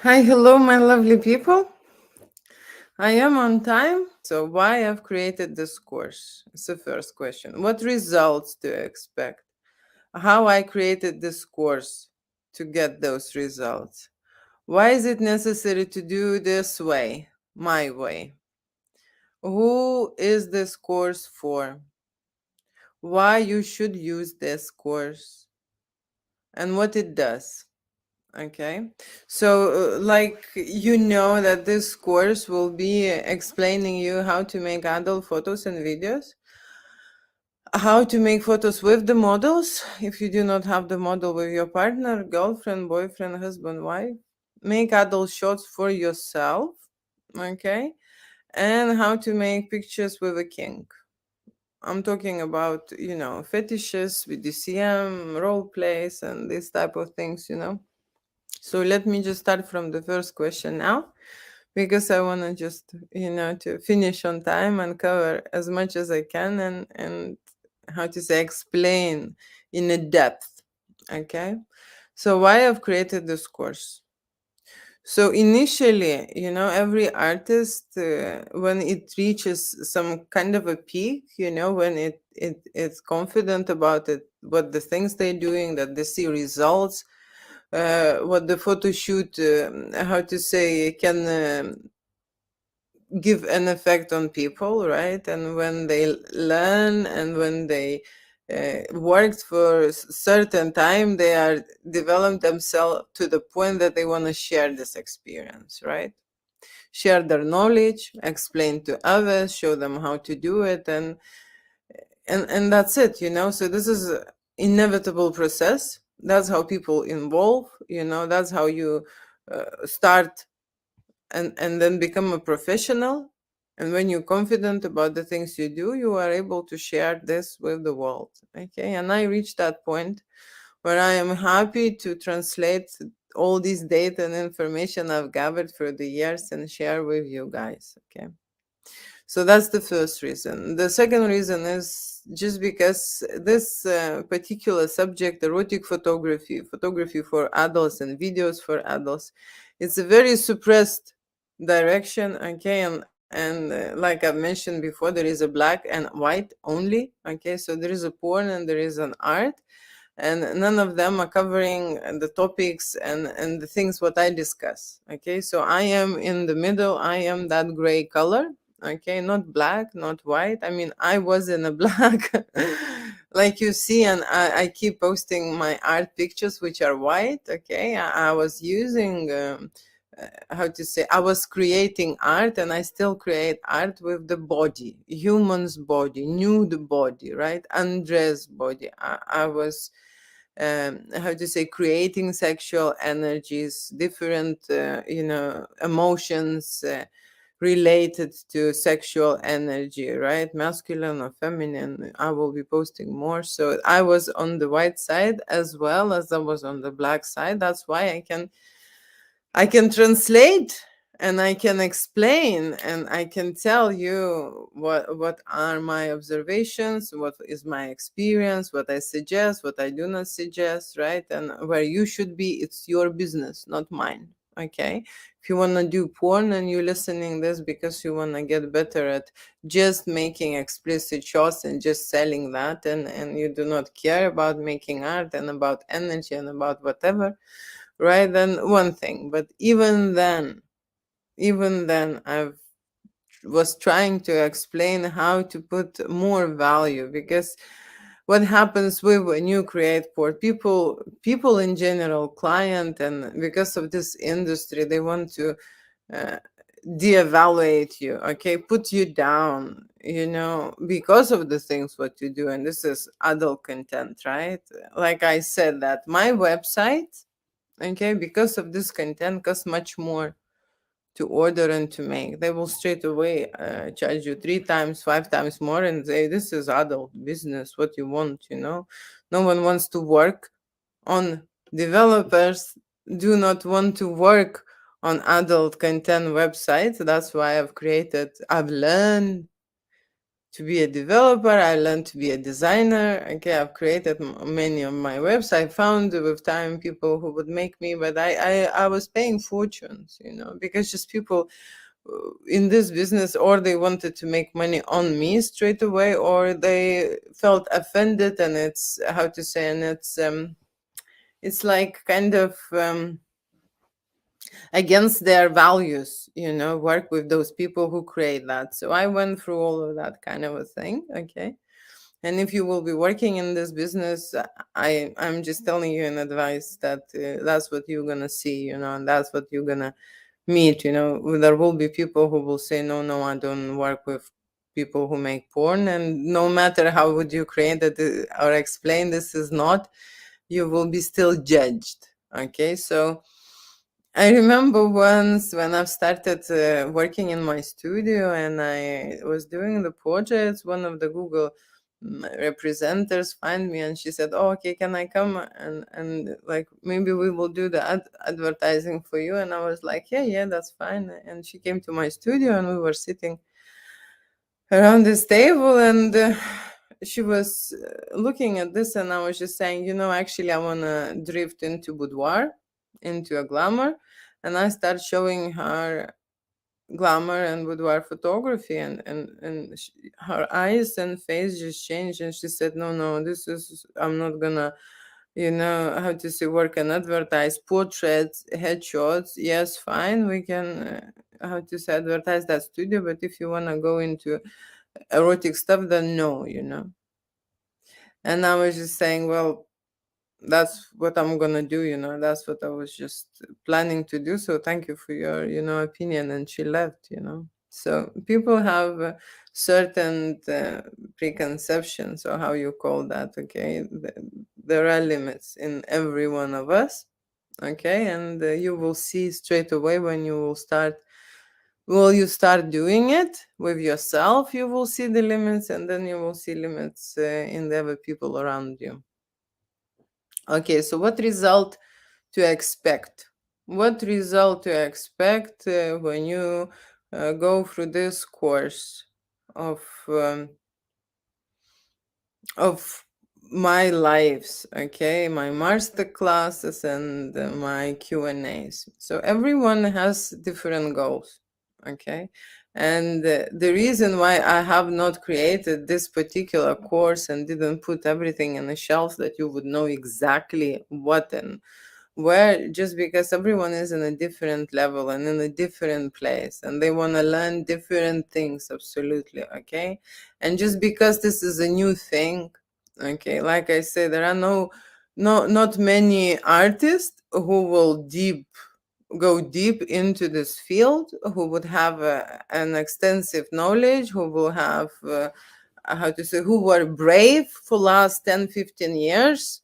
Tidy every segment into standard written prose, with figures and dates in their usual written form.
Hi, hello, my lovely people. I am on time. So, why I've created this course? It's the first question. What results do you expect? How I created this course to get those results? Why is it necessary to do this way, my way? Who is this course for? Why you should use this course and what it does? Okay, so that this course will be explaining you how to make adult photos and videos, how to make photos with the models if you do not have the model with your partner, girlfriend, boyfriend, husband, wife. Make adult shots for yourself, okay, and how to make pictures with a king. I'm talking about, fetishes, BDSM, role plays, and this type of things. So let me just start from the first question now, because I want to just, to finish on time and cover as much as I can and how to say, explain in a depth. Okay. So why I've created this course. So initially, every artist, when it reaches some kind of a peak, when it's confident about it, what the things they're doing, that they see results, what the photo shoot, how to say, can give an effect on people, right? And when they learn and when they worked for certain time, they are developed themselves to the point that they want to share this experience, right? Share their knowledge, explain to others, show them how to do it, and that's it. So this is a inevitable process. That's how people involve. That's how you start and then become a professional. And when you're confident about the things you do, you are able to share this with the world. Okay, and I reached that point where I am happy to translate all this data and information I've gathered through the years and share with you guys. Okay, so that's the first reason. The second reason is just because this particular subject, erotic photography, photography for adults and videos for adults, it's a very suppressed direction. Okay, and like I've mentioned before, there is a black and white only. Okay, so there is a porn and there is an art, and none of them are covering the topics and the things what I discuss. Okay, so I am in the middle. I am that gray color. Okay, not black, not white. I mean, I was in a black, like you see, and I keep posting my art pictures which are white. Okay, I was using how to say, I was creating art, and I still create art with the body, human's body, nude body, right, undressed body. I was how to say, creating sexual energies, different emotions related to sexual energy, right, masculine or feminine. I will be posting more. So I was on the white side as well as I was on the black side. That's why I can translate and I can explain and I can tell you what are my observations, what is my experience, what I suggest, what I do not suggest, right? And where you should be, it's your business, not mine. Okay. If you want to do porn and you're listening this because you want to get better at just making explicit shots and just selling that, and you do not care about making art and about energy and about whatever, right, then one thing. But even then I was trying to explain how to put more value, because what happens with when you create port, people in general, client, and because of this industry, they want to uh, de-evaluate you, okay, put you down, because of the things what you do. And this is adult content, right? Like I said, that my website, okay, because of this content, costs much more to order and to make. They will straight away charge you 3 times, 5 times more, and say, this is adult business, what you want. No one wants to work on, developers do not want to work on adult content websites. That's why I've learned to be a developer. I learned to be a designer. Okay, I've created many of my webs. I found with time people who would make me, but I was paying fortunes, because just people in this business, or they wanted to make money on me straight away, or they felt offended, and it's how to say, and it's like kind of against their values, work with those people who create that. So I went through all of that kind of a thing. Okay. And if you will be working in this business, I'm just telling you in advice that that's what you're gonna see, and that's what you're gonna meet. There will be people who will say, no, no, I don't work with people who make porn, and no matter how would you create it or explain this is not, you will be still judged. Okay, so I remember once when I started working in my studio and I was doing the projects, one of the Google representatives find me and she said, "Oh, okay, can I come and like maybe we will do the advertising for you?" And I was like, "Yeah, yeah, that's fine." And she came to my studio and we were sitting around this table and she was looking at this and I was just saying, actually I want to drift into boudoir, into a glamour. And I start showing her glamour and boudoir photography, and her eyes and face just changed, and she said, "No, no, this is, I'm not gonna, how to say, work and advertise portraits, headshots. Yes, fine, we can, how to say, advertise that studio, but if you want to go into erotic stuff, then no." And I was just saying, well, that's what I'm gonna do, that's what I was just planning to do. So thank you for your, opinion. And she left. So people have certain preconceptions, or how you call that. Okay, there are limits in every one of us. Okay, and you will see straight away when you will start. Well, you start doing it with yourself, you will see the limits, and then you will see limits in the other people around you. Okay, so what result to expect? What result to expect when you go through this course of of my lives, okay, my master classes and my Q&As. So everyone has different goals, okay, and the reason why I have not created this particular course and didn't put everything in a shelf that you would know exactly what and where, just because everyone is in a different level and in a different place and they want to learn different things, absolutely. Okay, and just because this is a new thing, okay, like I said, there are not many artists who will go deep into this field, who would have an extensive knowledge, who will have how to say, who were brave for last 10-15 years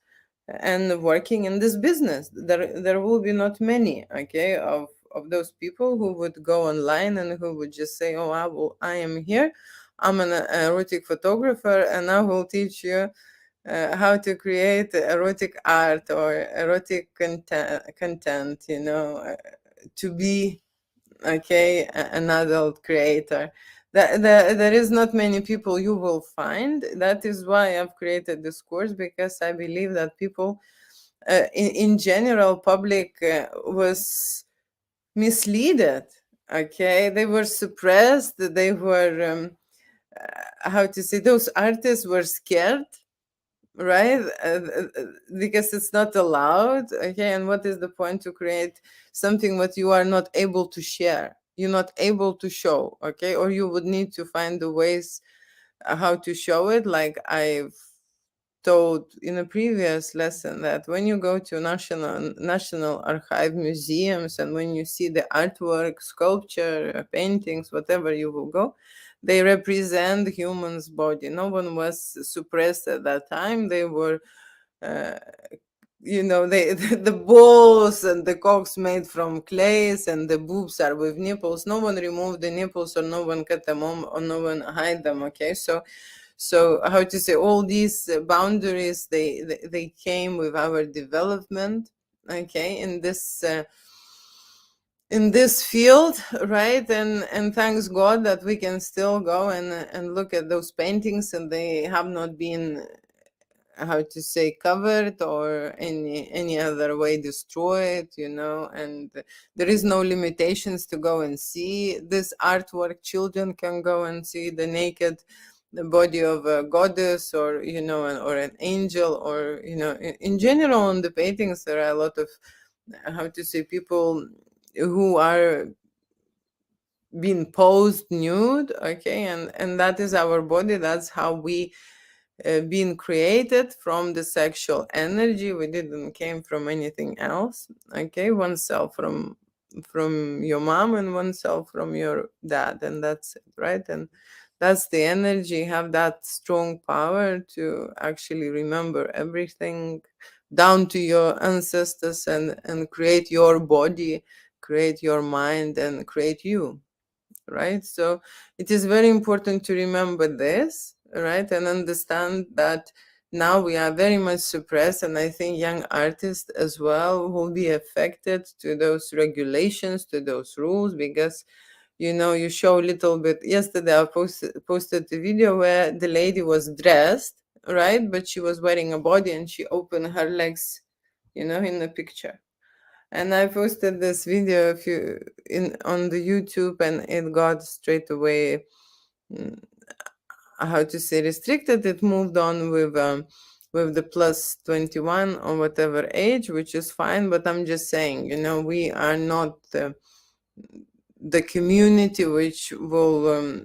and working in this business. There will be not many, okay, of those people who would go online and who would just say, "Oh, I am here, I'm an erotic photographer and I will teach you how to create erotic art or erotic content, to be, okay, an adult creator." There is not many people you will find. That is why I've created this course, because I believe that people, in general, public was misleaded. Okay, they were suppressed. They were, how to say, those artists were scared, right? Because it's not allowed. Okay, and what is the point to create something what you are not able to share, you're not able to show? Okay, or you would need to find the ways how to show it. Like I've told in a previous lesson, that when you go to national archive museums and when you see the artwork, sculpture, paintings, whatever you will go, they represent humans body. No one was suppressed at that time. They were uh, they the balls and the cocks made from clays, and the boobs are with nipples. No one removed the nipples, or no one cut them on, or no one hide them. Okay, so how to say, all these boundaries, they came with our development. Okay, in this in this field, right? And thanks God that we can still go and look at those paintings, and they have not been, how to say, covered or any other way destroyed, and there is no limitations to go and see this artwork. Children can go and see the body of a goddess, or or an angel, or in general on the paintings there are a lot of, how to say, people who are being posed nude, okay, and that is our body. That's how we been created, from the sexual energy. We didn't came from anything else, okay. One cell from your mom and one cell from your dad, and that's it, right? And that's the energy. Have that strong power to actually remember everything down to your ancestors, and create your body, create your mind, and create you, right? So it is very important to remember this, right? And understand that now we are very much suppressed, and I think young artists as well will be affected to those regulations, to those rules, because you show a little bit. Yesterday I posted a video where the lady was dressed, right, but she was wearing a body, and she opened her legs, in the picture. And I posted this video on the YouTube, and it got straight away, mm, how to say, restricted. It moved on with the plus 21 or whatever age, which is fine. But I'm just saying, we are not the community which will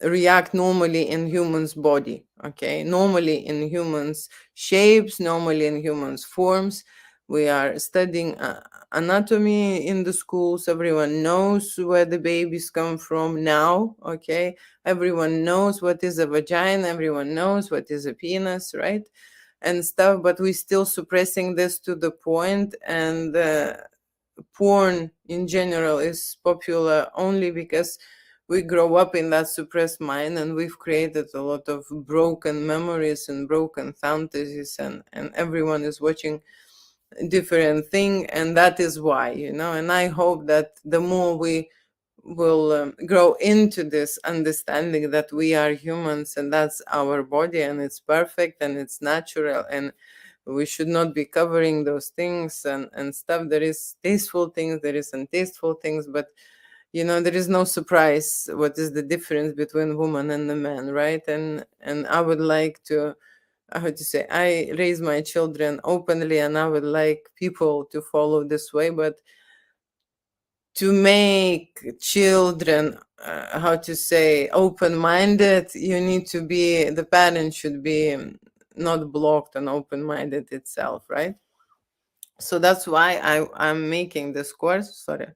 react normally in humans body, okay, normally in humans shapes, normally in humans forms. We are studying anatomy in the schools. Everyone knows where the babies come from now, okay. Everyone knows what is a vagina, everyone knows what is a penis, right, and stuff. But we still suppressing this to the point, and porn in general is popular only because we grow up in that suppressed mind, and we've created a lot of broken memories and broken fantasies, and everyone is watching a different thing, and that is why, and I hope that the more we will grow into this understanding that we are humans, and that's our body, and it's perfect and it's natural, and we should not be covering those things and stuff. There is tasteful things, there is untasteful things, but there is no surprise what is the difference between woman and the man, right? And I would like to, how to say, I raise my children openly, and I would like people to follow this way. But to make children, how to say, open-minded, you need to be, the parent should be not blocked and open-minded itself, right? So that's why I'm making this course. Sorry.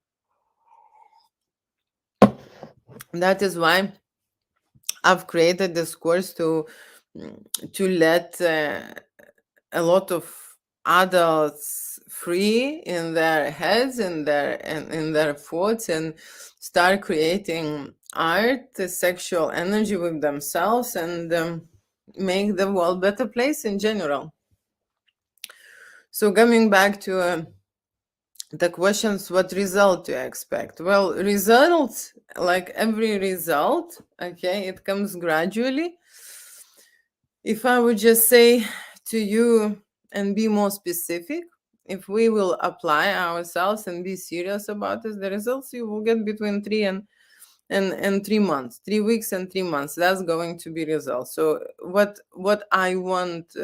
That is why I've created this course to let a lot of adults free in their heads and in their thoughts, and start creating art, sexual energy with themselves, and make the world better place in general. So coming back to the questions, what result do you expect? Well, results, like every result, okay, it comes gradually. If I would just say to you and be more specific, if we will apply ourselves and be serious about this, the results you will get between 3 months, 3 weeks and 3 months. That's going to be results. So what I want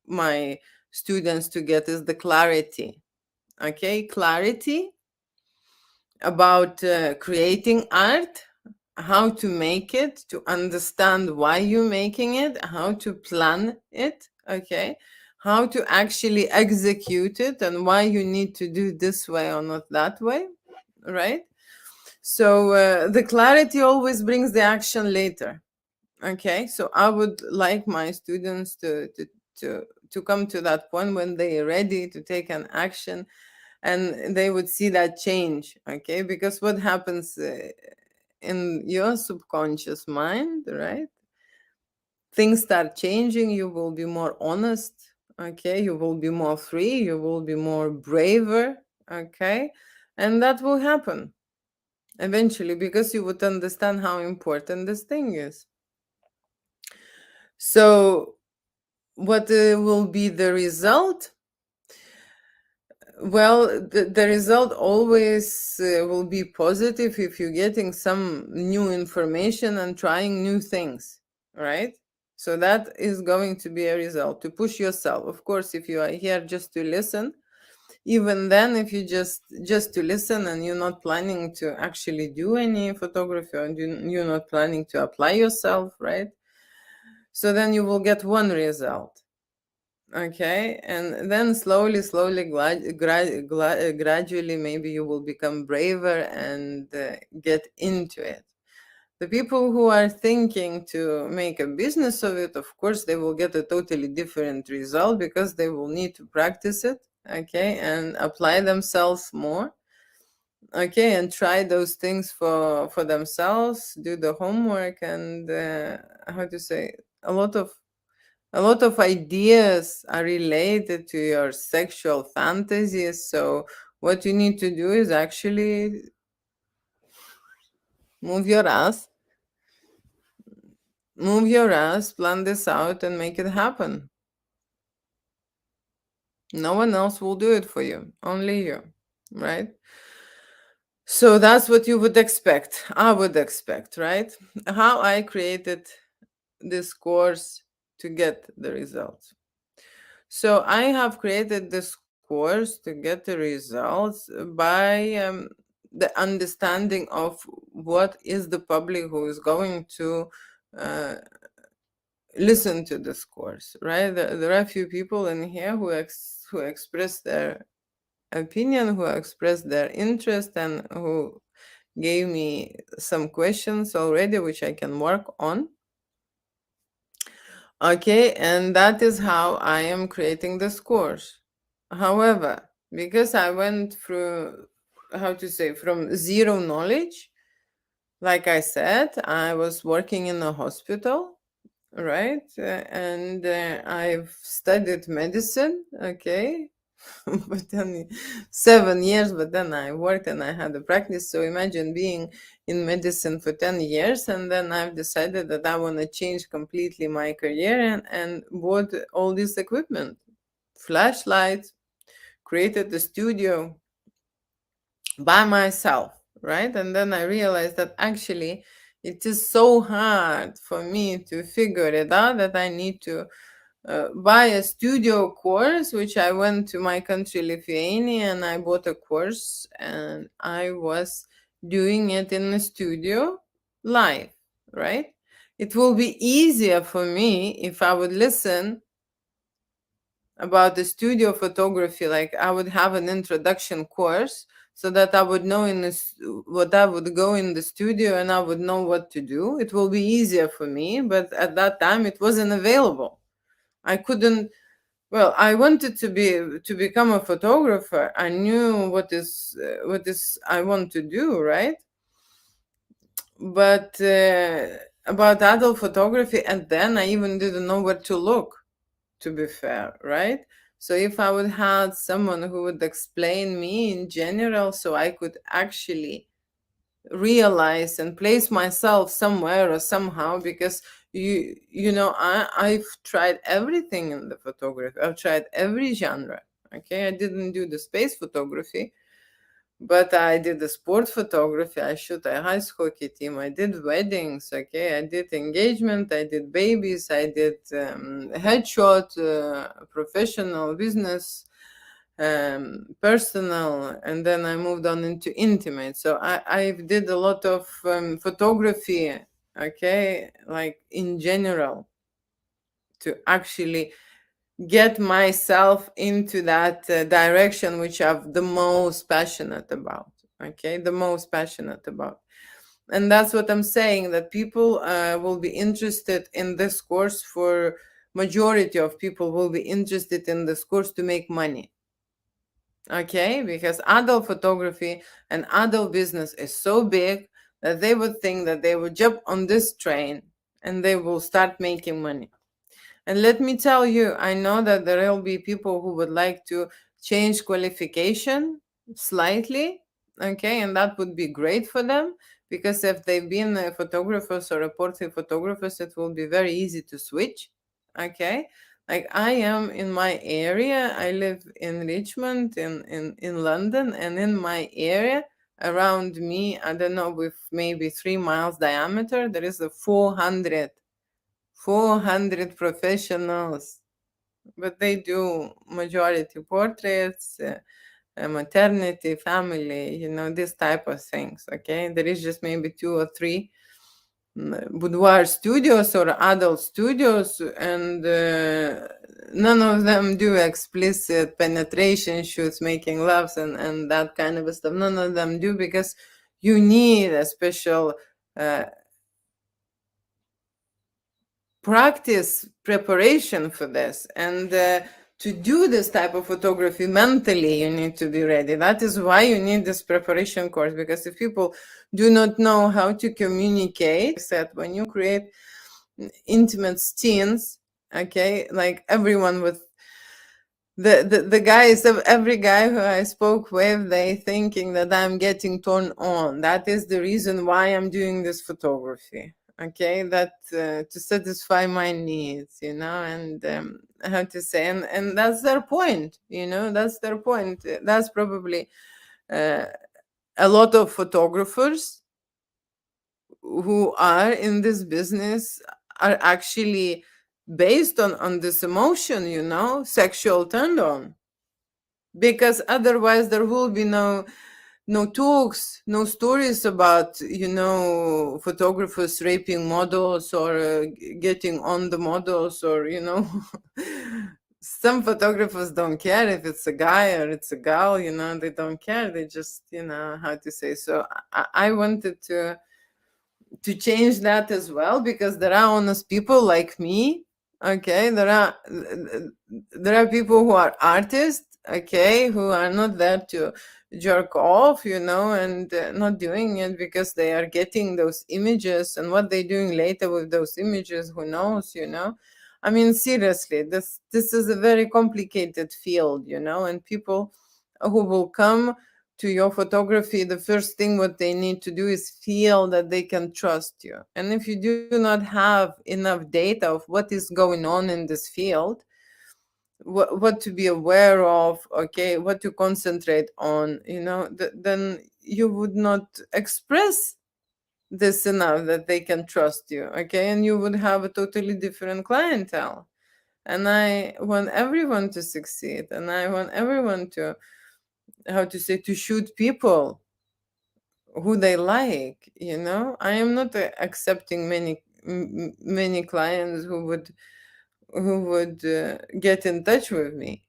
my students to get is the clarity. Okay, clarity about creating art, how to make it, to understand why you're making it, how to plan it, okay, how to actually execute it, and why you need to do this way or not that way, right? So the clarity always brings the action later, okay. So I would like my students to come to that point when they are ready to take an action, and they would see that change, okay. Because what happens in your subconscious mind, right, things start changing. You will be more honest, okay, you will be more free, you will be more braver, okay, And that will happen eventually because you would understand how important this thing is. So, what will be the result? Well, the result always will be positive if you're getting some new information and trying new things, right? So that is going to be a result to push yourself. Of course, if you are here just to listen, even then, if you just to listen and you're not planning to actually do any photography, or you're not planning to apply yourself, right? So then you will get one result. Okay, and then slowly, gradually, maybe you will become braver and get into it. The people who are thinking to make a business of it, of course, they will get a totally different result because they will need to practice it, okay, and apply themselves more, okay, and try those things for themselves, do the homework, and how to say, a lot of ideas are related to your sexual fantasies. So what you need to do is actually move your ass, plan this out, and make it happen. No one else will do it for you, only you, right? So that's what you would expect. I would expect, right? How I created this course to get the results. So I have created this course to get the results by the understanding of what is the public who is going to uh, listen to this course, right? There are a few people in here who express their opinion, who express their interest, and who gave me some questions already, which I can work on. Okay, and that is how I am creating this course. However, because I went through, how to say, from zero knowledge, like I said, I was working in a hospital, right? And I've studied medicine, okay, but then 7 years, but then I worked and I had a practice. So imagine being in medicine for 10 years, and then I've decided that I want to change completely my career, and bought all this equipment, flashlights, created the studio by myself, right? And then I realized that actually it is so hard for me to figure it out that I need to buy a studio course, which I went to my country, Lithuania, and I bought a course, and I was doing it in the studio live, right? It will be easier for me if I would listen about the studio photography, like I would have an introduction course so that I would know what I would go in the studio and I would know what to do. It will be easier for me, but at that time it wasn't available. I couldn't. Well, I wanted to become a photographer. I knew what is I want to do, right? But about adult photography, and then I even didn't know where to look, to be fair, right? So if I would have someone who would explain me in general, so I could actually realize and place myself somewhere or somehow, because I've tried everything in the photography. I've tried every genre. Okay, I didn't do the space photography, but I did the sport photography. I shoot a ice hockey team. I did weddings. Okay, I did engagement. I did babies. I did headshot, professional, business, personal, and then I moved on into intimate. So I did a lot of photography. Okay, like in general, to actually get myself into that direction which I'm the most passionate about. Okay, the most passionate about. And that's what I'm saying, that people will be interested in this course. For majority of people will be interested in this course to make money. Okay, because adult photography and adult business is so big that they would think that they would jump on this train and they will start making money. And let me tell you, I know that there will be people who would like to change qualification slightly, Okay, and that would be great for them, because if they've been photographers or portrait photographers, it will be very easy to switch. Okay, like I am in my area, I live in Richmond in London, and in my area around me, I don't know, with maybe 3 miles diameter, there is a 400 professionals, but they do majority portraits, maternity, family, this type of things. Okay, there is just maybe two or three boudoir studios or adult studios, and none of them do explicit penetration shoots, making loves, and that kind of stuff. None of them do, because you need a special practice preparation for this, and to do this type of photography mentally, you need to be ready. That is why you need this preparation course, because if people do not know how to communicate, that when you create intimate scenes, okay, like everyone with the guys, of every guy who I spoke with, they thinking that I'm getting turned on. That is the reason why I'm doing this photography. Okay, that to satisfy my needs, and how to say, and that's their point. That's their point. That's probably uh, a lot of photographers who are in this business are actually based on this emotion, sexual turned on, because otherwise there will be no talks, no stories about photographers raping models, or getting on the models, or some photographers don't care if it's a guy or it's a girl, they don't care, they just how to say. So I wanted to change that as well, because there are honest people like me. Okay, there are people who are artists, okay, who are not there to jerk off, and not doing it because they are getting those images, and what they're doing later with those images, who knows. I mean, seriously, this is a very complicated field, and people who will come to your photography, the first thing what they need to do is feel that they can trust you. And if you do not have enough data of what is going on in this field, what to be aware of, okay, what to concentrate on, then you would not express this enough that they can trust you, okay, and you would have a totally different clientele. And I want everyone to succeed, and I want everyone to, how to say, to shoot people who they like. I am not accepting many clients who would get in touch with me,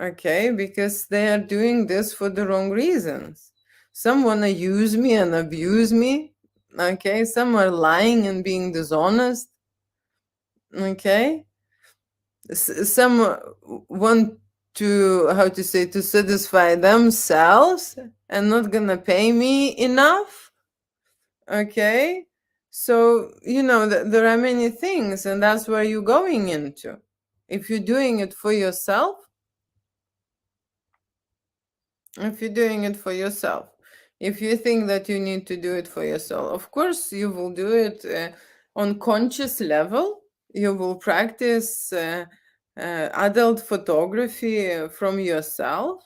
okay, because they are doing this for the wrong reasons. Some want to use me and abuse me, okay, some are lying and being dishonest, okay. Some want to, how to say, to satisfy themselves and not gonna pay me enough, okay. So there are many things, and that's where you're going into. If you're doing it for yourself, if you're doing it for yourself, if you think that you need to do it for yourself, of course you will do it on conscious level. You will practice adult photography from yourself,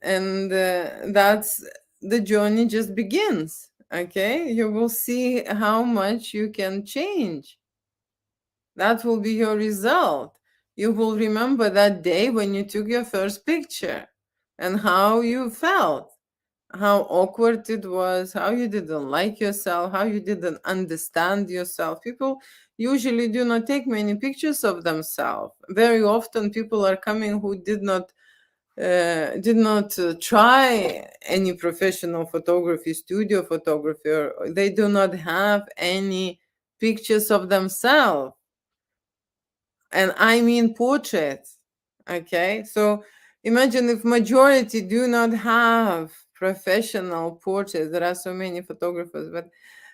and that's the journey just begins. Okay, you will see how much you can change. That will be your result. You will remember that day when you took your first picture and how you felt, how awkward it was, how you didn't like yourself, how you didn't understand yourself. People usually do not take many pictures of themselves. Very often people are coming who did not try any professional photography, studio photography, or they do not have any pictures of themselves. And I mean portraits. Okay, so imagine if majority do not have professional portraits. There are so many photographers, but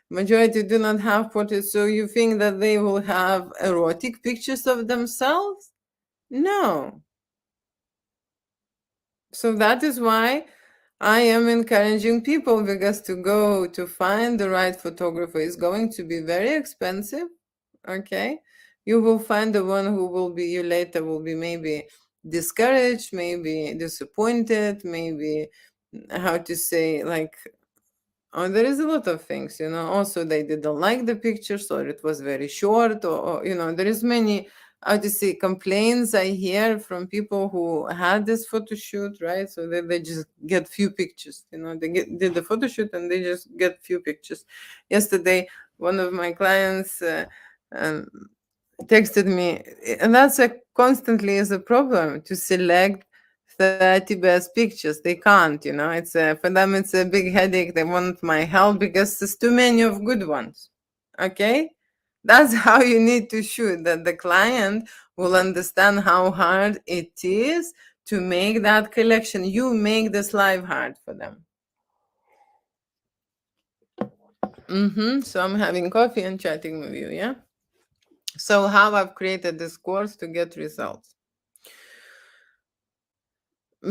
majority do not have portraits. So you think that they will have erotic pictures of themselves? No. So that is why I am encouraging people because to go to find the right photographer is going to be very expensive. Okay. You will find the one who will be, you later will be maybe discouraged, maybe disappointed, maybe, how to say, like, oh, there is a lot of things, Also, they didn't like the pictures, or it was very short, or there is many, how to say, complaints I hear from people who had this photo shoot, right? So they just get few pictures, did the photo shoot and they just get few pictures. Yesterday, one of my clients um, texted me, and that's a constantly is a problem to select 30 best pictures. They can't, it's for them it's a big headache. They want my help because there's too many of good ones. Okay, that's how you need to shoot, that the client will understand how hard it is to make that collection. You make this life hard for them. So I'm having coffee and chatting with you, yeah. So how I've created this course to get results.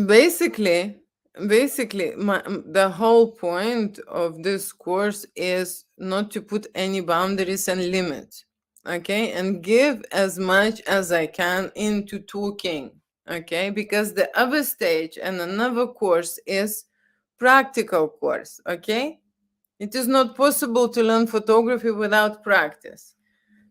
Basically, the whole point of this course is not to put any boundaries and limits, okay, and give as much as I can into talking, okay, because the other stage and another course is practical course, okay. It is not possible to learn photography without practice.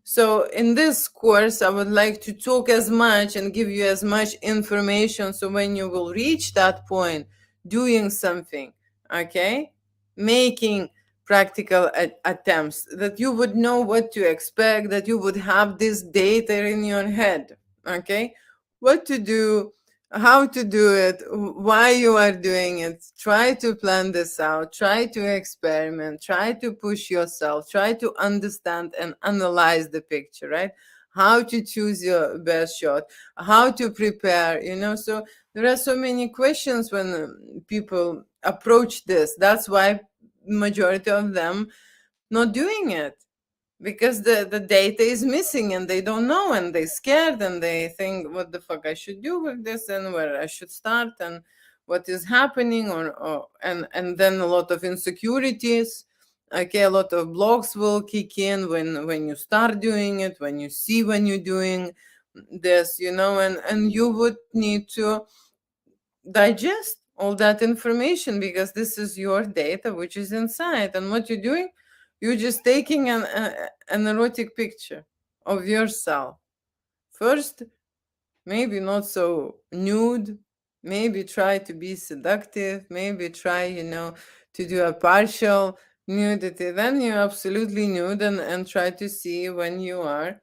So in this course, I would like to talk as much and give you as much information. So when you will reach that point, doing something, okay, making practical attempts, that you would know what to expect, that you would have this data in your head, okay, what to do, how to do it, why you are doing it. Try to plan this out, try to experiment, try to push yourself, try to understand and analyze the picture, right? How to choose your best shot, how to prepare, So there are so many questions when people approach this. That's why majority of them not doing it, because the data is missing and they don't know and they scared and they think what the fuck I should do with this and where I should start and what is happening, and then a lot of insecurities. Okay, a lot of blocks will kick in when you start doing it, when you see when you're doing this, and you would need to digest all that information because this is your data which is inside. And what you're doing, you're just taking an erotic picture of yourself first, maybe not so nude, maybe try to be seductive, maybe try to do a partial nudity, then you're absolutely nude, and try to see when you are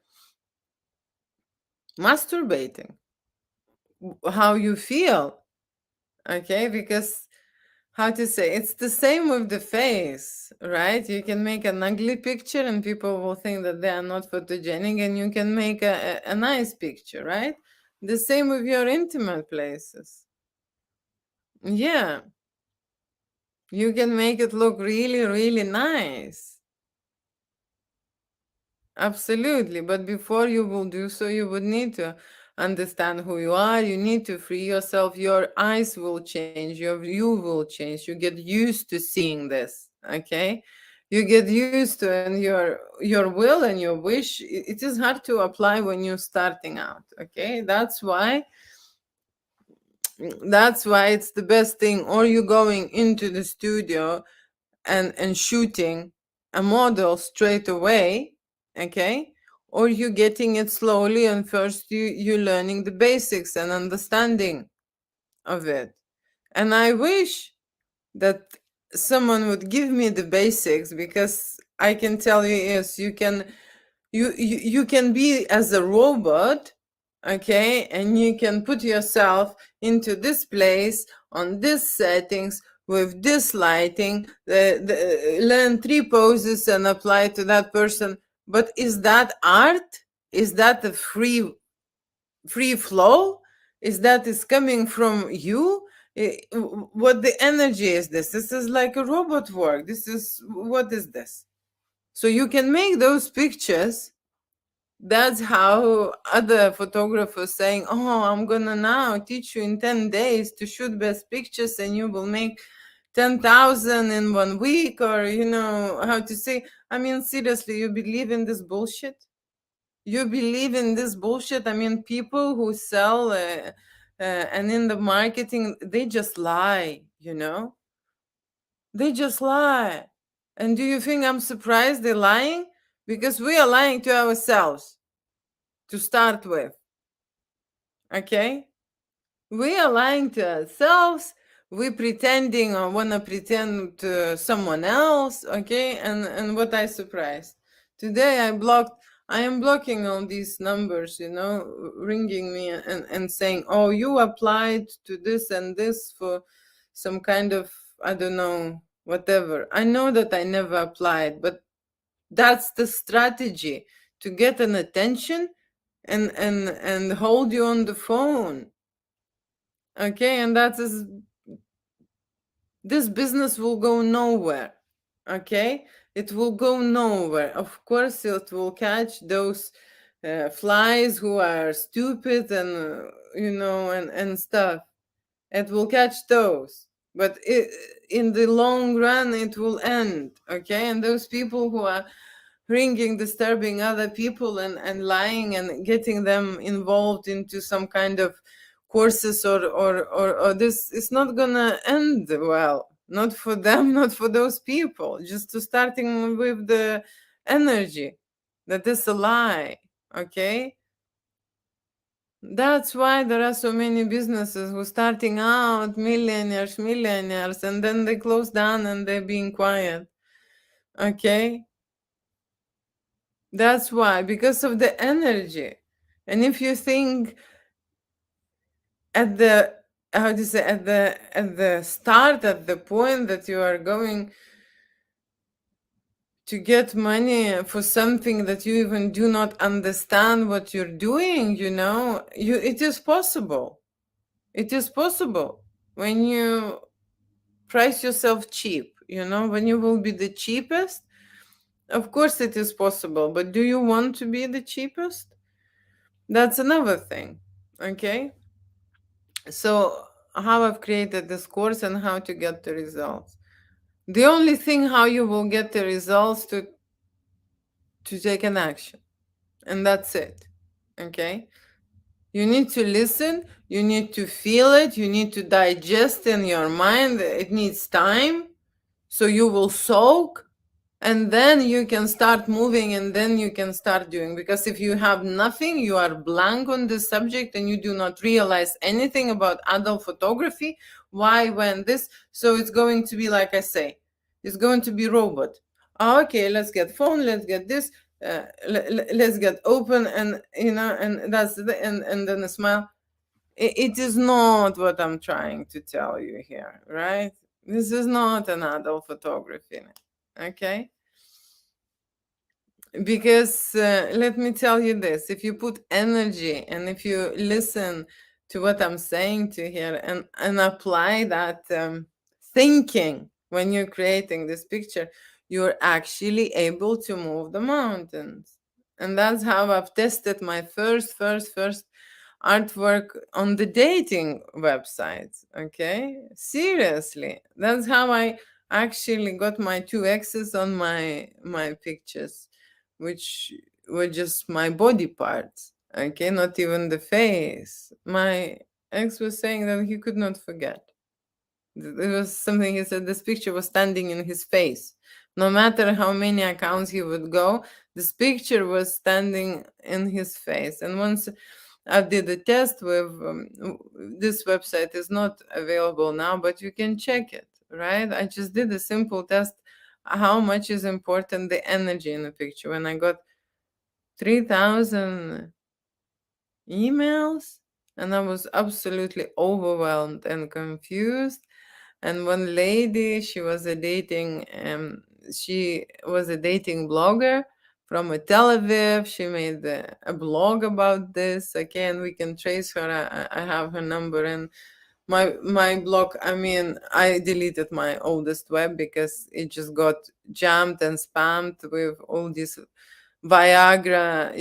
masturbating how you feel. Okay, because, how to say, it's the same with the face, right? You can make an ugly picture and people will think that they are not photogenic, and you can make a nice picture, right? The same with your intimate places. Yeah, you can make it look really, really nice. Absolutely. But before you will do so, you would need to understand who you are. You need to free yourself. Your eyes will change. Your view will change. You get used to seeing this. Okay. You get used to, and your will and your wish, it is hard to apply when you're starting out. Okay. That's why it's the best thing. Or you're going into the studio and shooting a model straight away, okay, or you getting it slowly, and first you learning the basics and understanding of it. And I wish that someone would give me the basics, because I can tell you, yes, you can be as a robot, okay, and you can put yourself into this place on this settings with this lighting, learn 3 poses and apply to that person. But is that art? Is that the free flow? Is that is coming from you? What the energy is this? This is like a robot work. This is, what is this? So you can make those pictures. That's how other photographers saying, "Oh, I'm gonna now teach you in 10 days to shoot best pictures, and you will make 10,000 in 1 week, or how to say. I mean, seriously, you believe in this bullshit? You believe in this bullshit? I mean, people who sell and in the marketing, they just lie, They just lie. And do you think I'm surprised they're lying? Because we are lying to ourselves to start with. Okay? We are lying to ourselves. We pretending or wanna pretend to someone else. Okay? And what I surprised. Today I am blocking all these numbers, ringing me and saying, oh, you applied to this and this for some kind of, I don't know, whatever. I know that I never applied, but that's the strategy to get an attention and hold you on the phone. Okay, and that is, this business will go nowhere. Okay, it will go nowhere. Of course it will catch those flies who are stupid and and stuff. It will catch those, but in the long run it will end. Okay, and those people who are ringing, disturbing other people and lying and getting them involved into some kind of courses or this is not gonna end well, not for them, not for those people, just to starting with the energy that is a lie. Okay, that's why there are so many businesses who starting out millionaires, and then they close down and they're being quiet. Okay, that's why, because of the energy. And if you think at the, how to say, at the start, at the point that you are going to get money for something that you even do not understand what you're doing, it is possible. It is possible when you price yourself cheap, when you will be the cheapest. Of course it is possible, but do you want to be the cheapest? That's another thing. Okay, so how I've created this course and how to get the results. The only thing how you will get the results to take an action, and that's it. Okay, you need to listen, you need to feel it, you need to digest in your mind. It needs time, so you will soak, and then you can start moving, and then you can start doing. Because if you have nothing, you are blank on the subject and you do not realize anything about adult photography, why, when, this, so it's going to be, like I say, it's going to be robot. Okay, let's get phone, let's get this, let's get open, and and that's and then a smile. It is not what I'm trying to tell you here, right? This is not an adult photography. Okay, because let me tell you this, if you put energy and if you listen to what I'm saying to here and apply that thinking when you're creating this picture, you're actually able to move the mountains. And that's how I've tested my first artwork on the dating websites. Okay, seriously, that's how I actually got my two X's on my pictures, which were just my body parts. Okay, not even the face. My ex was saying that he could not forget. It was something he said, this picture was standing in his face. No matter how many accounts he would go, this picture was standing in his face. And once I did a test with this website is not available now, but you can check it, right? I just did a simple test. How much is important the energy in the picture? When I got 3,000 emails, and I was absolutely overwhelmed and confused. And one lady, she was a dating blogger from Tel Aviv. She made a blog about this. Okay, and we can trace her. I have her number, and my blog. I mean, I deleted my oldest web because it just got jammed and spammed with all these Viagra,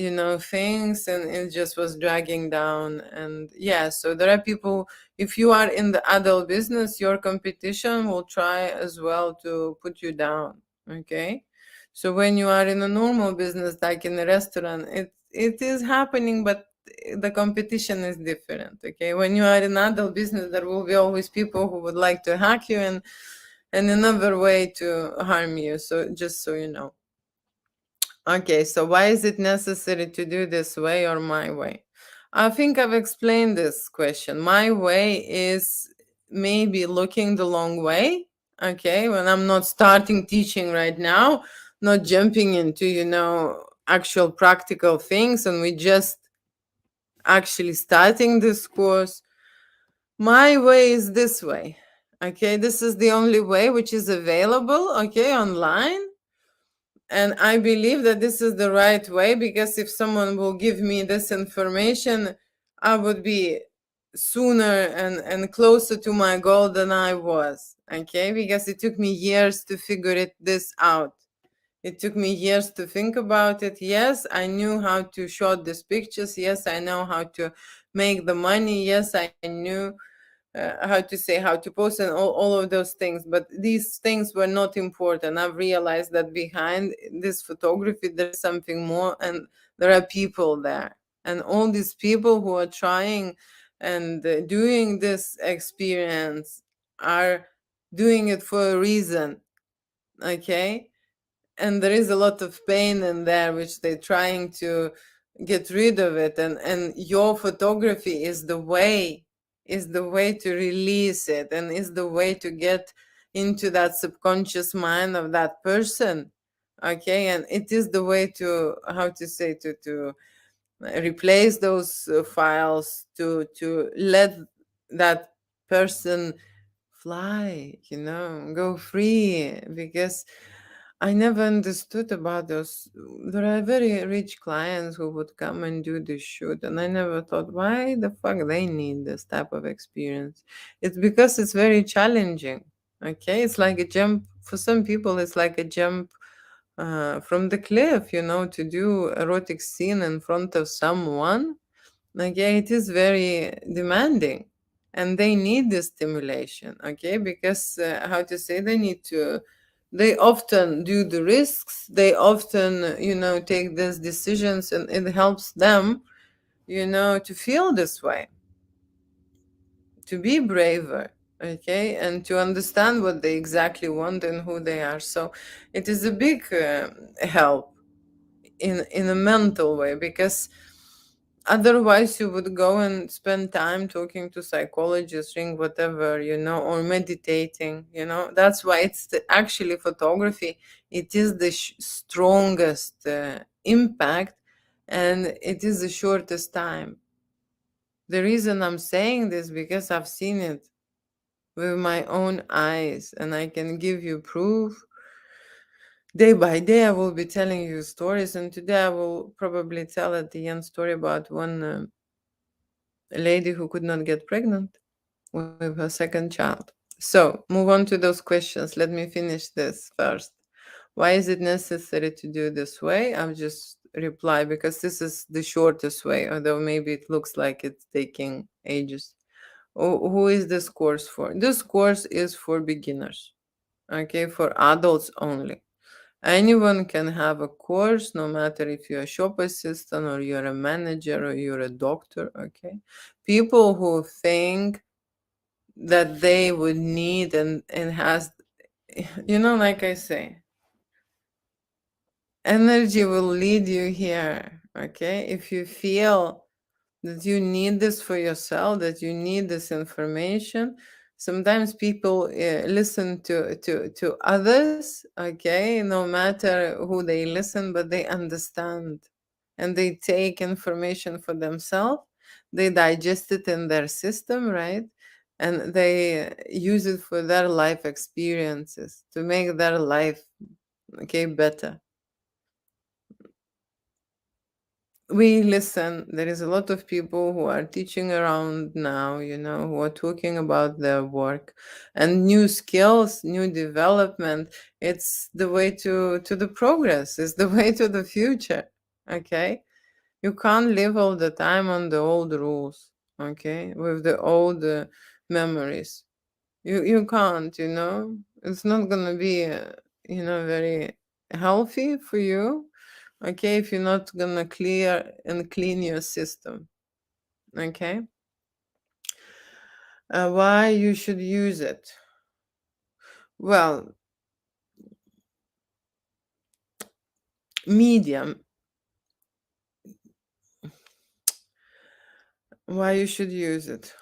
things, and it just was dragging down. And yeah, so there are people if you are in the adult business, your competition will try as well to put you down. Okay, so when you are in a normal business, like in a restaurant, it is happening, but the competition is different. Okay, when you are in adult business, there will be always people who would like to hack you and another way to harm you. So just so you know. Okay, so why is it necessary to do this way or my way? I think I've explained this question. My way is maybe looking the long way. Okay, when I'm not starting teaching right now, not jumping into, actual practical things, and we just actually starting this course. My way is this way. Okay, this is the only way which is available, okay, online. And I believe that this is the right way, because if someone will give me this information, I would be sooner and closer to my goal than I was. Okay, because it took me years to figure this out. It took me years to think about it. Yes, I knew how to shoot these pictures. Yes, I know how to make the money. Yes, I knew how to post and all of those things, but these things were not important. I've realized that behind this photography there's something more, and there are people there, and all these people who are trying and doing this experience are doing it for a reason. Okay, and there is a lot of pain in there which they're trying to get rid of it, and your photography is the way to release it, and is the way to get into that subconscious mind of that person. Okay, and it is the way to, how to say, to replace those files, to let that person fly, go free. Because I never understood about those. There are very rich clients who would come and do this shoot, and I never thought, why the fuck they need this type of experience. It's because it's very challenging. Okay, it's like a jump for some people. It's like a jump from the cliff, to do erotic scene in front of someone. Okay, it is very demanding, and they need the stimulation. Okay, because how to say, they often do the risks, they often take these decisions, and it helps them to feel this way, to be braver. Okay, and to understand what they exactly want and who they are. So it is a big help in a mental way, because otherwise you would go and spend time talking to psychologists, doing whatever, or meditating. That's why actually photography, it is the strongest impact, and it is the shortest time. The reason I'm saying this, because I've seen it with my own eyes, and I can give you proof. Day by day I will be telling you stories, and today I will probably tell at the end story about one lady who could not get pregnant with her second child. So, move on to those questions. Let me finish this first. Why is it necessary to do this way? I'll just reply because this is the shortest way, although maybe it looks like it's taking ages. Who is this course for? This course is for beginners, okay, for adults only. Anyone can have a course, no matter if you're a shop assistant or you're a manager or you're a doctor, okay? People who think that they would need and has, like I say, energy will lead you here, okay? If you feel that you need this for yourself, that you need this information. Sometimes people listen to others, okay, no matter who they listen, but they understand, and they take information for themselves. They digest it in their system, right? And they use it for their life experiences to make their life, okay, better. We listen. There is a lot of people who are teaching around now, who are talking about their work and new skills, new development. It's the way to the progress. It's the way to the future. Okay, you can't live all the time on the old rules. okay, with the old memories. You can't, it's not gonna be very healthy for you, okay, if you're not gonna clear and clean your system, okay. Why you should use it? Well, medium. Why you should use it?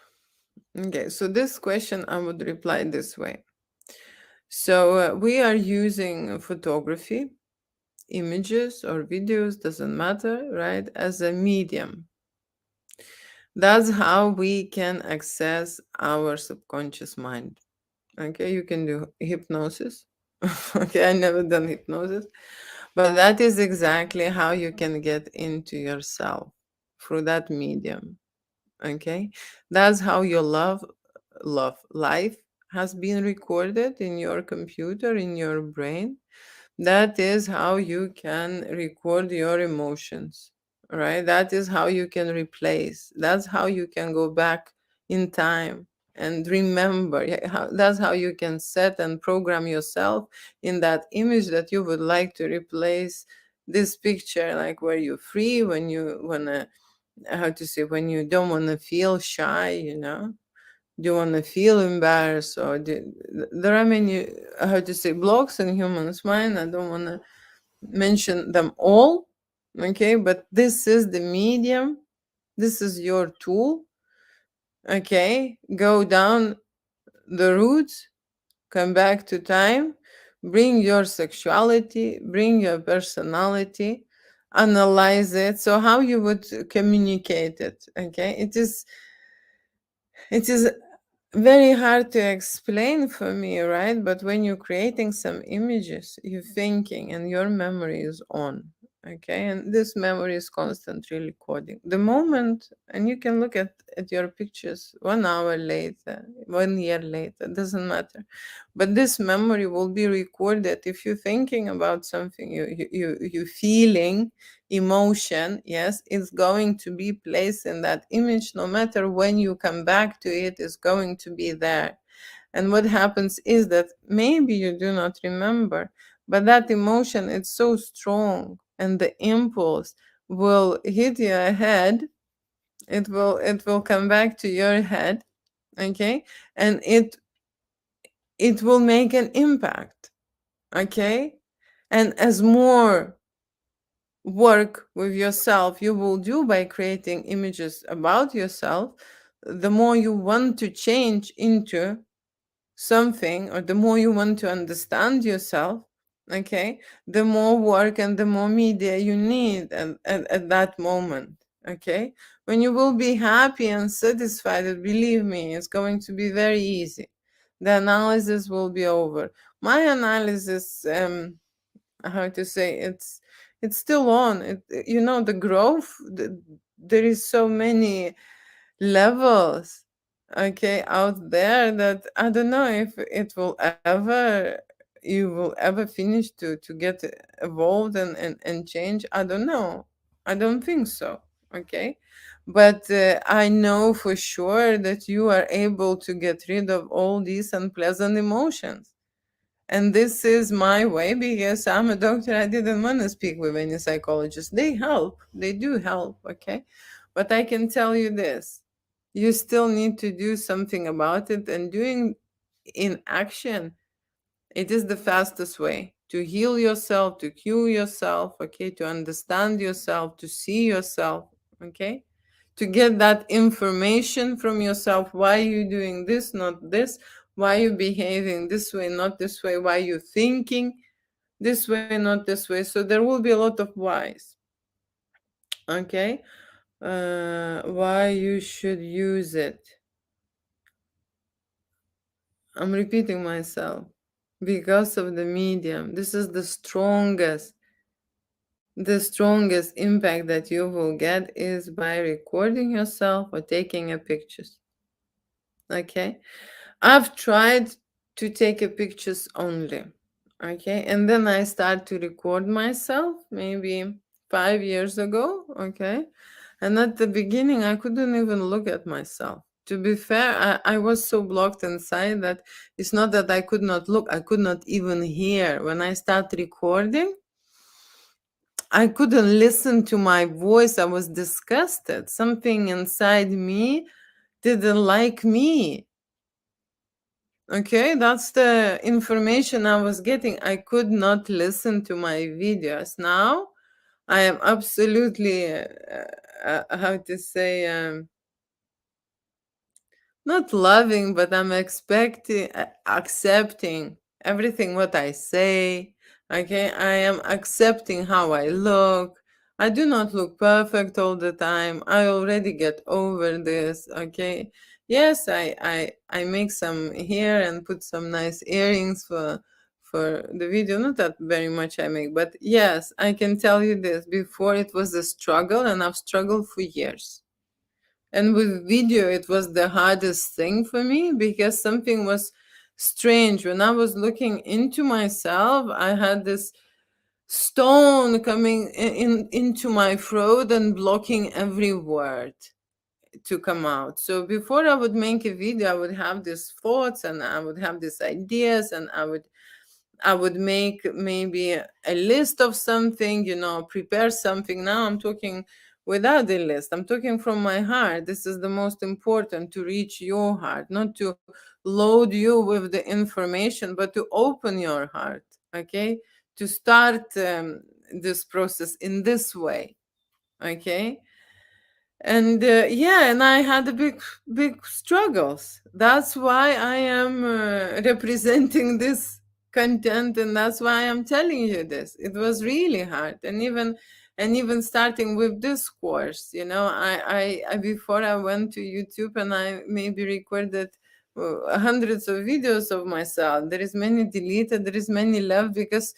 Okay, so this question I would reply this way. So we are using photography, images or videos, doesn't matter, right, as a medium. That's how we can access our subconscious mind. Okay, you can do hypnosis. Okay, I never done hypnosis, but that is exactly how you can get into yourself through that medium. Okay, that's how your love life has been recorded in your computer, in your brain. That is how you can record your emotions, right? That is how you can replace. That's how you can go back in time and remember. Yeah, that's how you can set and program yourself in that image that you would like to replace this picture, like where you're free, when you want to, how to say, when you don't want to feel shy, do you want to feel embarrassed, or there are many, how to say, blocks in humans mind. I don't want to mention them all, okay, but this is the medium, this is your tool, okay. Go down the roots, come back to time, bring your sexuality, bring your personality, analyze it. So how you would communicate it, okay, it is very hard to explain for me, right? But when you're creating some images, you're thinking and your memory is on, okay? And this memory is constantly recording. The moment, and you can look at your pictures 1 hour later, 1 year later, doesn't matter. But this memory will be recorded if you're thinking about something, you feeling emotion, yes, it's going to be placed in that image. No matter when you come back to it, it's going to be there. And what happens is that maybe you do not remember, but that emotion is so strong, and the impulse will hit your head. It will come back to your head, okay, and it will make an impact, okay. And as more work with yourself you will do by creating images about yourself, the more you want to change into something, or the more you want to understand yourself, okay, the more work and the more media you need at that moment, okay. When you will be happy and satisfied, believe me, it's going to be very easy. The analysis will be over. My analysis, how to say, it's still on. The growth, there is so many levels, okay, out there, that I don't know if it will ever, you will ever finish to get evolved and change. I don't know. I don't think so, okay. But I know for sure that you are able to get rid of all these unpleasant emotions. And this is my way, because I'm a doctor. I didn't want to speak with any psychologist. They help, they do help, okay? But I can tell you this, you still need to do something about it, and doing in action, it is the fastest way to heal yourself, to cure yourself, okay? To understand yourself, to see yourself, okay? To get that information from yourself. Why are you doing this, not this? Why are you behaving this way, not this way? Why are you thinking this way, not this way? So there will be a lot of whys, okay. Why you should use it? I'm repeating myself. Because of the medium. This is the strongest impact that you will get is by recording yourself or taking a pictures, okay. I've tried to take a pictures only, okay, and then I start to record myself maybe 5 years ago, okay, And at the beginning, I couldn't even look at myself. To be fair, I was so blocked inside that it's not that I could not look, I could not even hear. When I start recording, I couldn't listen to my voice. I was disgusted. Something inside me didn't like me. Okay, that's the information I was getting. I could not listen to my videos. Now I am absolutely, how to say, not loving, but I'm expecting, accepting everything what I say. Okay, I am accepting how I look. I do not look perfect all the time. I already get over this. Okay, yes, I make some hair and put some nice earrings for the video. Not that very much I make, but yes, I can tell you this. Before it was a struggle, and I've struggled for years. And with video, it was the hardest thing for me because something was strange. When I was looking into myself, I had this stone coming into my throat and blocking every word to come out. So before I would make a video, I would have these thoughts and I would have these ideas, and I would make maybe a list of something, prepare something. Now I'm talking without a list. I'm talking from my heart. This is the most important, to reach your heart, not to load you with the information, but to open your heart, okay? To start this process in this way, okay? And yeah, and I had a big struggles. That's why I am representing this content, and that's why I'm telling you this. It was really hard, and even starting with this course, I before I went to YouTube, and I maybe recorded hundreds of videos of myself. There is many deleted, there is many left, because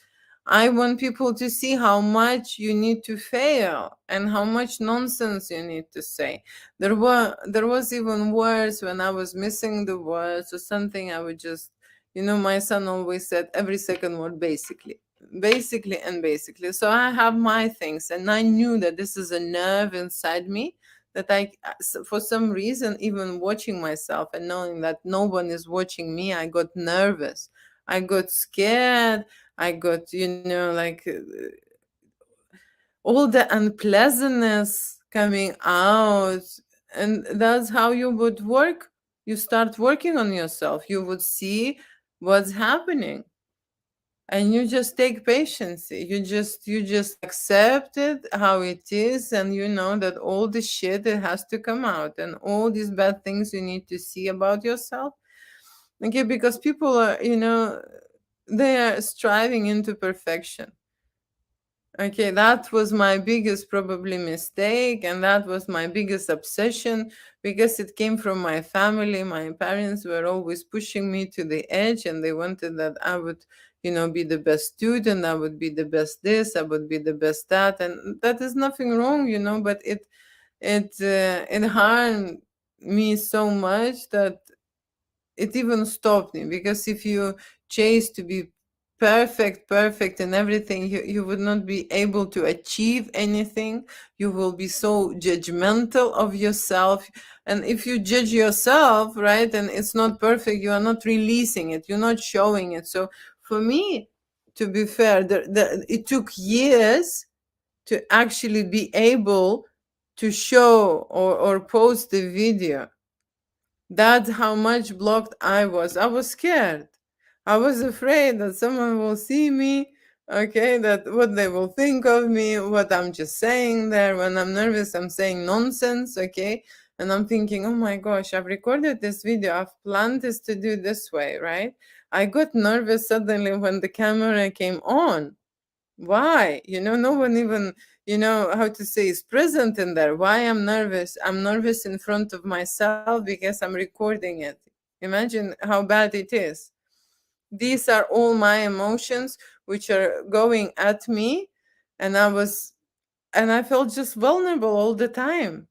I want people to see how much you need to fail and how much nonsense you need to say. There was even worse when I was missing the words or something. I would just, my son always said every second word basically and basically. So I have my things, and I knew that this is a nerve inside me that for some reason, even watching myself and knowing that no one is watching me, I got nervous. I got scared. I got, like all the unpleasantness coming out. And that's how you would work. You start working on yourself. You would see what's happening. And you just take patience. You just accept it how it is, and you know that all the shit, it has to come out, and all these bad things you need to see about yourself. Okay, because people are, they are striving into perfection. Okay, that was my biggest probably mistake, and that was my biggest obsession, because it came from my family. My parents were always pushing me to the edge, and they wanted that I would, be the best student, I would be the best this, I would be the best that, and that is nothing wrong, but it harmed me so much that it even stopped me. Because if you chase to be perfect in everything, you would not be able to achieve anything. You will be so judgmental of yourself, and if you judge yourself, right, and it's not perfect, you are not releasing it, you're not showing it. So for me, to be fair, it took years to actually be able to show or post the video. That's how much blocked I was. I was scared. I was afraid that someone will see me, okay, that what they will think of me, what I'm just saying there. When I'm nervous, I'm saying nonsense, okay? And I'm thinking, oh my gosh, I've recorded this video. I've planned this to do this way, right? I got nervous suddenly when the camera came on. Why? No one even, how to say, is present in there. Why I'm nervous? I'm nervous in front of myself because I'm recording it. Imagine how bad it is. These are all my emotions which are going at me, and I felt just vulnerable all the time.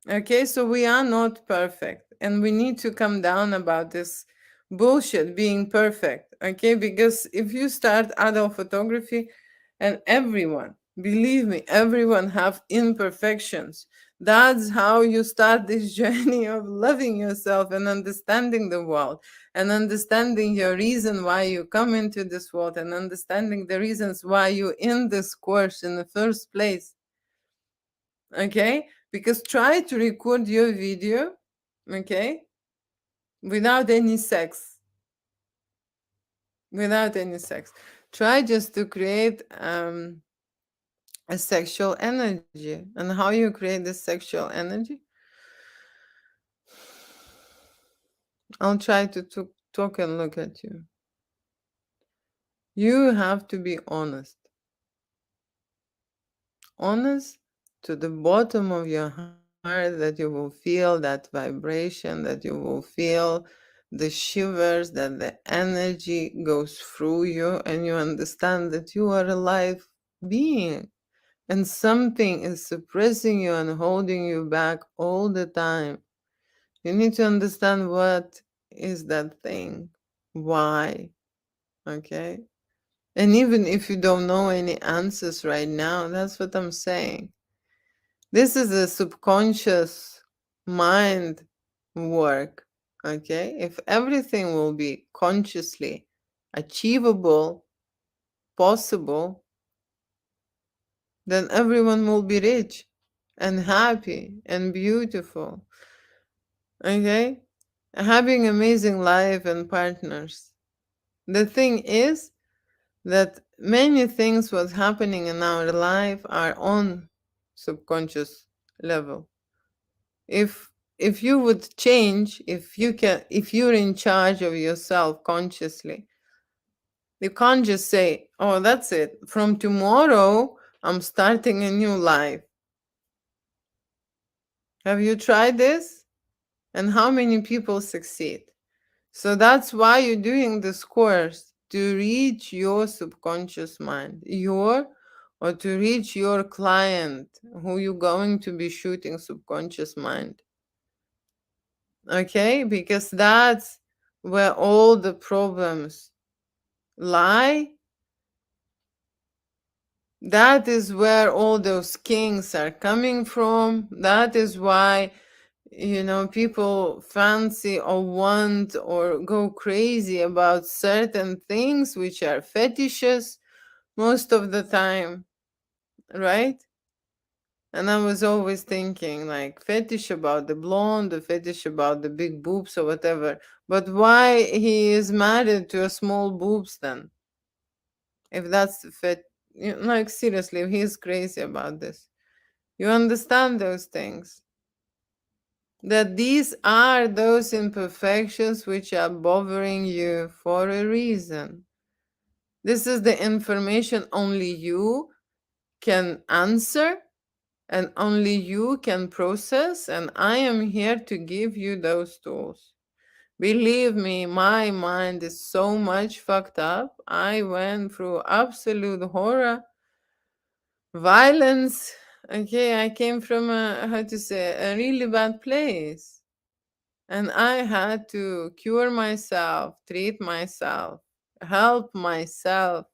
Okay, so we are not perfect, and we need to come down about this bullshit being perfect. Okay, because if you start adult photography, and everyone, Believe me, everyone have imperfections. That's how you start this journey of loving yourself and understanding the world, and understanding your reason why you come into this world, and understanding the reasons why you in this course in the first place. Okay? Because try to record your video, okay, without any sex. Without any sex. Try just to create a sexual energy. And how you create this sexual energy? I'll try to talk and look at you. You have to be honest. Honest to the bottom of your heart, that you will feel that vibration, that you will feel the shivers, that the energy goes through you, and you understand that you are a live being. And something is suppressing you and holding you back all the time. You need to understand what is that thing, why, okay? And even if you don't know any answers right now, that's what I'm saying. This is a subconscious mind work, okay? If everything will be consciously achievable, possible, then everyone will be rich and happy and beautiful, okay? Having amazing life and partners. The thing is that many things what's happening in our life are on subconscious level. If you would change, if you're in charge of yourself consciously, you can't just say, oh, that's it, from tomorrow I'm starting a new life. Have you tried this? And how many people succeed? So that's why you're doing this course, to reach your subconscious mind, or to reach your client who you're going to be shooting subconscious mind. Okay? Because that's where all the problems lie. That is where all those kings are coming from. That is why, people fancy or want or go crazy about certain things which are fetishes most of the time, right? And I was always thinking, like, fetish about the blonde, the fetish about the big boobs or whatever. But why he is married to a small boobs then? If that's the like, seriously, he's crazy about this. You understand those things? That these are those imperfections which are bothering you for a reason. This is the information only you can answer and only you can process, and I am here to give you those tools. Believe me, my mind is so much fucked up. I went through absolute horror, violence. Okay, I came from a really bad place. And I had to cure myself, treat myself, help myself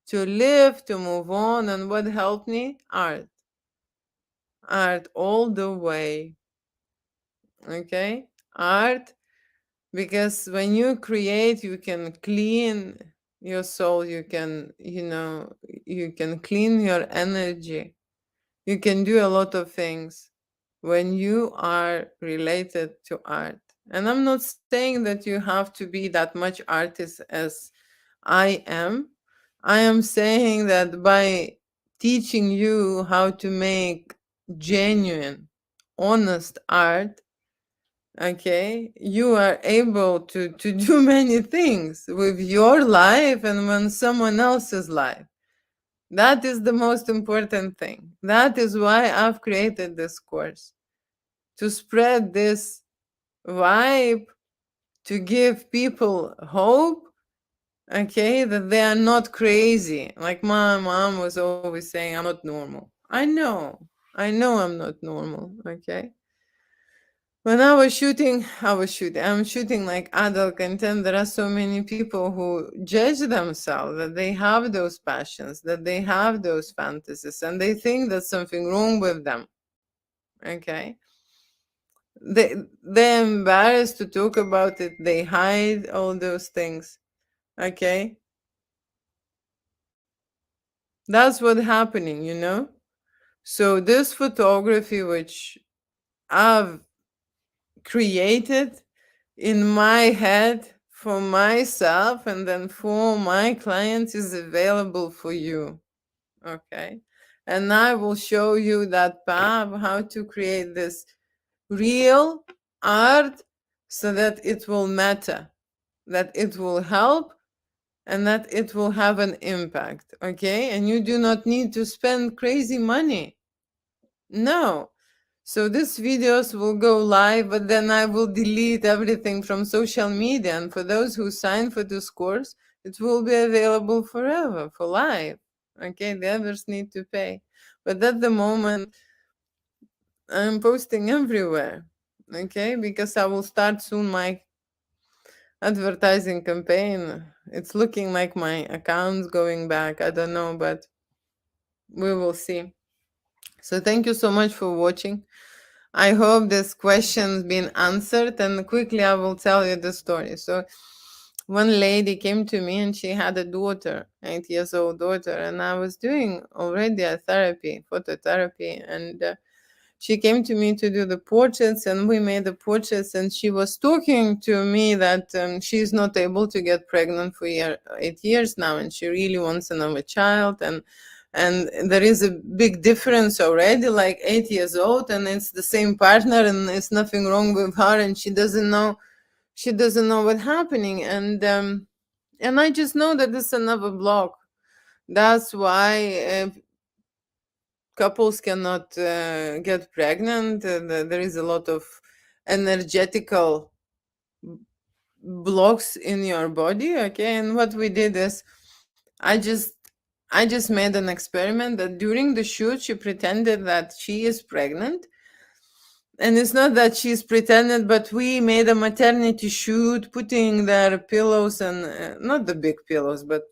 to live, to move on. And what helped me? Art. Art all the way. Okay? Art, because when you create, you can clean your soul, you can clean your energy. You can do a lot of things when you are related to art. And I'm not saying that you have to be that much artist as I am. I am saying that by teaching you how to make genuine, honest art, okay, you are able to do many things with your life and when someone else's life. That is the most important thing. That is why I've created this course, to spread this vibe, to give people hope, okay, that they are not crazy. Like my mom was always saying, I'm not normal. I know I'm not normal, okay? when I'm shooting like adult content. There are so many people who judge themselves that they have those passions, that they have those fantasies, and they think there's something wrong with them. Okay. They're embarrassed to talk about it. They hide all those things. Okay. That's what's happening, you know? So this photography, which I've created in my head for myself and then for my clients, is available for you. Okay. And I will show you that path, how to create this real art so that it will matter, that it will help, and that it will have an impact. Okay. And you do not need to spend crazy money. No. So these videos will go live, but then I will delete everything from social media. And for those who sign for this course, it will be available forever, for life. Okay, the others need to pay. But at the moment, I'm posting everywhere. Okay, because I will start soon my advertising campaign. It's looking like my account's going back. I don't know, but we will see. So thank you so much for watching. I hope this question's been answered, and quickly I will tell you the story. So one lady came to me and she had a daughter, 8 years old daughter, and I was doing already a therapy, phototherapy, and she came to me to do the portraits, and we made the portraits, and she was talking to me that she's not able to get pregnant for 8 years now, and she really wants another child, and there is a big difference already, like 8 years old, and it's the same partner, and it's nothing wrong with her, and she doesn't know what's happening, and I just know that this is another block. That's why couples cannot get pregnant. There is a lot of energetical blocks in your body. Okay, and what we did is I just I just made an experiment that during the shoot she pretended that she is pregnant. And it's not that she's pretended, but we made a maternity shoot, putting their pillows and not the big pillows, but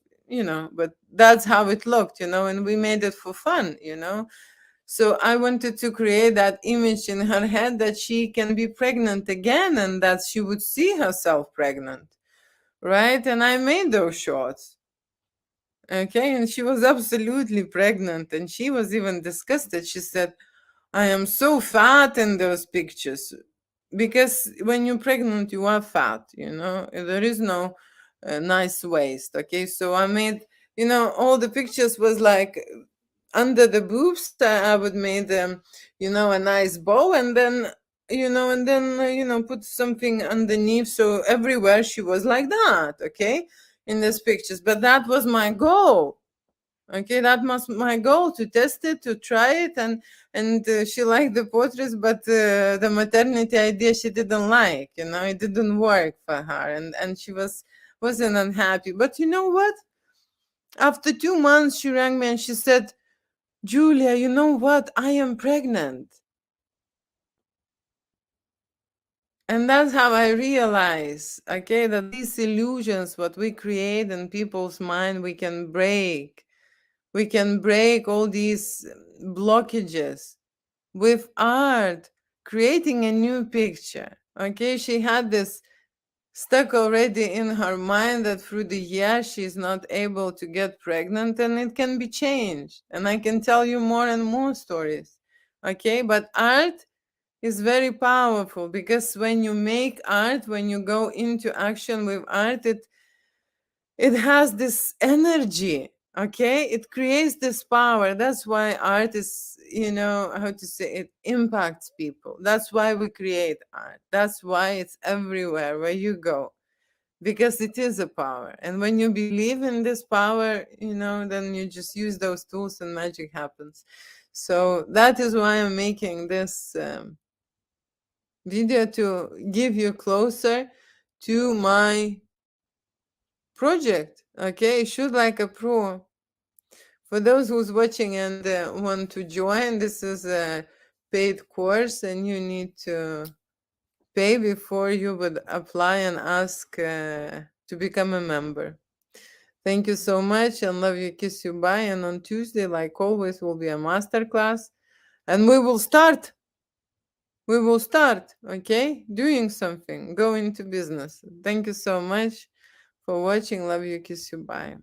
but that's how it looked, and we made it for fun. So I wanted to create that image in her head that she can be pregnant again and that she would see herself pregnant, right? And I made those shots. Okay, and she was absolutely pregnant, and she was even disgusted. She said, I am so fat in those pictures. Because when you're pregnant, you are fat, there is no nice waist. Okay, so I made, all the pictures was like under the boobs. I would make them, a nice bow, and then, put something underneath. So everywhere she was like that, okay, in these pictures. But that was my goal. Okay, that was my goal, to test it, to try it, and she liked the portraits, but the maternity idea she didn't like. It didn't work for her, and she wasn't unhappy. But you know what? After 2 months, she rang me and she said, Julia, you know what? I am pregnant. And that's how I realize, okay, that these illusions, what we create in people's mind, we can break. We can break all these blockages with art, creating a new picture. Okay, she had this stuck already in her mind that through the years she's not able to get pregnant, and it can be changed. And I can tell you more and more stories. Okay, but art is very powerful, because when you make art, when you go into action with art, it has this energy. Okay, it creates this power. That's why art is, how to say, it impacts people. That's why we create art. That's why it's everywhere where you go, because it is a power. And when you believe in this power, then you just use those tools and magic happens. So that is why I'm making this video, to give you closer to my project. Okay, shoot like a pro. For those who's watching and want to join, this is a paid course, and you need to pay before you would apply and ask to become a member. Thank you so much and love you, kiss you, bye. And on Tuesday, like always, will be a masterclass. And we will start. We will start, okay? Doing something, go into business. Thank you so much for watching. Love you, kiss you, bye.